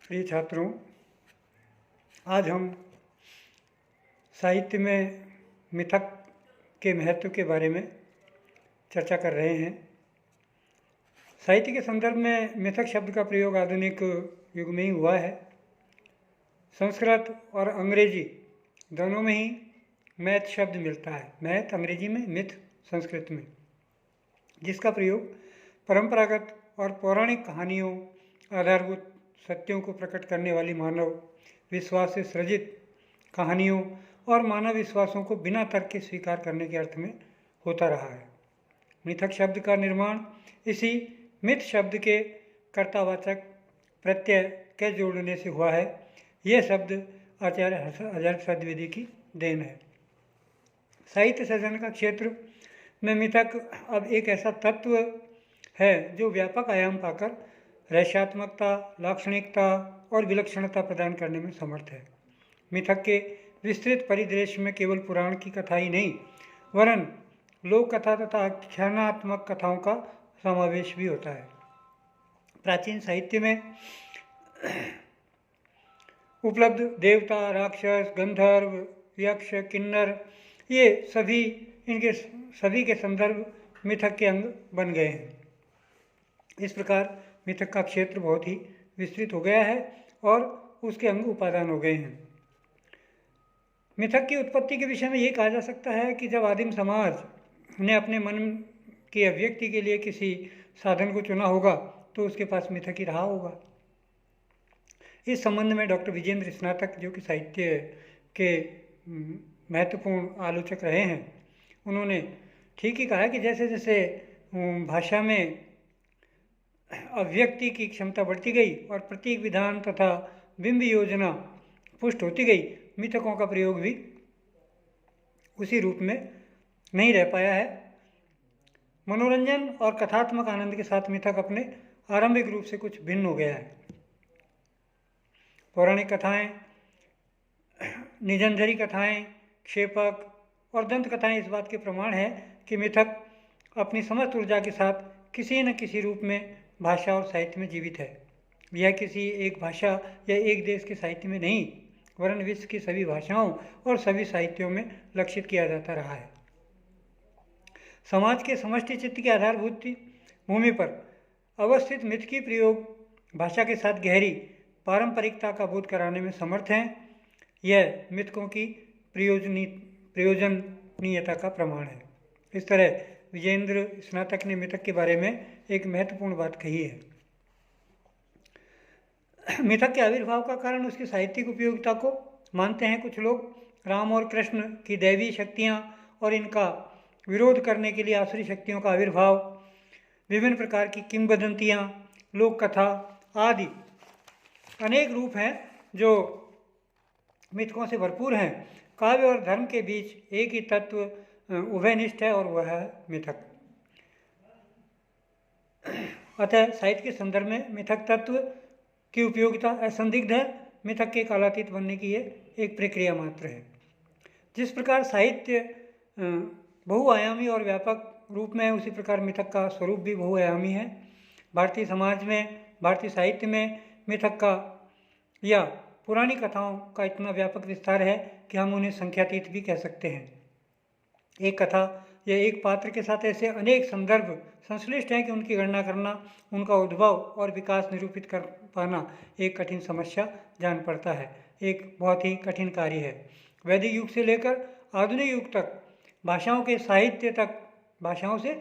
प्रिय छात्रों, आज हम साहित्य में मिथक के महत्व के बारे में चर्चा कर रहे हैं। साहित्य के संदर्भ में मिथक शब्द का प्रयोग आधुनिक युग में ही हुआ है। संस्कृत और अंग्रेजी दोनों में ही मैथ शब्द मिलता है। मैथ अंग्रेजी में, मिथ संस्कृत में, जिसका प्रयोग परंपरागत और पौराणिक कहानियों, आधारभूत सत्यों को प्रकट करने वाली मानव विश्वास से सृजित कहानियों और मानव विश्वासों को बिना तर्क के स्वीकार करने के अर्थ में होता रहा है। मिथक शब्द का निर्माण इसी मिथ शब्द के कर्तावाचक प्रत्यय के जोड़ने से हुआ है। यह शब्द आचार्य हर्षवर्धन द्विवेदी की देन है। साहित्य सृजन का क्षेत्र में मिथक अब एक ऐसा तत्व है जो व्यापक आयाम पाकर रहस्यात्मकता, लाक्षणिकता और विलक्षणता प्रदान करने में समर्थ है। मिथक के विस्तृत परिदृश्य में केवल पुराण की कथा ही नहीं, वरन लोक कथा तथा आख्यानात्मक कथाओं का समावेश भी होता है। प्राचीन साहित्य में उपलब्ध देवता, राक्षस, गंधर्व, यक्ष, किन्नर, ये सभी के संदर्भ मिथक के अंग बन गए हैं। इस प्रकार मिथक का क्षेत्र बहुत ही विस्तृत हो गया है और उसके अंग उपादान हो गए हैं। मिथक की उत्पत्ति के विषय में ये कहा जा सकता है कि जब आदिम समाज ने अपने मन की अभिव्यक्ति के लिए किसी साधन को चुना होगा तो उसके पास मिथक ही रहा होगा। इस संबंध में डॉक्टर विजेंद्र स्नातक, जो कि साहित्य के महत्वपूर्ण आलोचक रहे हैं, उन्होंने ठीक ही कहा है कि जैसे जैसे भाषा में अभिव्यक्ति की क्षमता बढ़ती गई और प्रतीक विधान तथा बिंब योजना पुष्ट होती गई, मिथकों का प्रयोग भी उसी रूप में नहीं रह पाया है। मनोरंजन और कथात्मक आनंद के साथ मिथक अपने आरंभिक रूप से कुछ भिन्न हो गया है। पौराणिक कथाएं, निजंजरी कथाएं, क्षेपक और दंत कथाएं इस बात के प्रमाण है कि मिथक अपनी समस्त ऊर्जा के साथ किसी न किसी रूप में भाषा और साहित्य में जीवित है। यह किसी एक भाषा या एक देश के साहित्य में नहीं, वरन विश्व की सभी भाषाओं और सभी साहित्यों में लक्षित किया जाता रहा है। समाज के समष्टि चित्त की आधारभूत भूमि पर अवस्थित मिथ की प्रयोग भाषा के साथ गहरी पारंपरिकता का बोध कराने में समर्थ हैं। यह मिथकों की प्रयोजनीयता का प्रमाण है। इस तरह विजेंद्र स्नातक ने मिथक के बारे में एक महत्वपूर्ण बात कही है। मिथक के आविर्भाव का कारण उसकी साहित्यिक उपयोगिता को मानते हैं कुछ लोग। राम और कृष्ण की दैवी शक्तियाँ और इनका विरोध करने के लिए आसुरी शक्तियों का आविर्भाव, विभिन्न प्रकार की किंवदंतियाँ, लोक कथा आदि अनेक रूप हैं जो मिथकों से भरपूर हैं। काव्य और धर्म के बीच एक ही तत्व उभयनिष्ठ है और वह है मिथक। अतः साहित्य के संदर्भ में मिथक तत्व की उपयोगिता असंदिग्ध है। मिथक के कालातीत बनने की ये एक प्रक्रिया मात्र है। जिस प्रकार साहित्य बहुआयामी और व्यापक रूप में है, उसी प्रकार मिथक का स्वरूप भी बहुआयामी है। भारतीय समाज में, भारतीय साहित्य में मिथक का या पुरानी कथाओं का इतना व्यापक विस्तार है कि हम उन्हें संख्यातीत भी कह सकते हैं। एक कथा या एक पात्र के साथ ऐसे अनेक संदर्भ संश्लिष्ट हैं कि उनकी गणना करना, उनका उद्भव और विकास निरूपित कर पाना एक कठिन समस्या जान पड़ता है, एक बहुत ही कठिन कार्य है। वैदिक युग से लेकर आधुनिक युग तक भाषाओं के साहित्य तक, भाषाओं से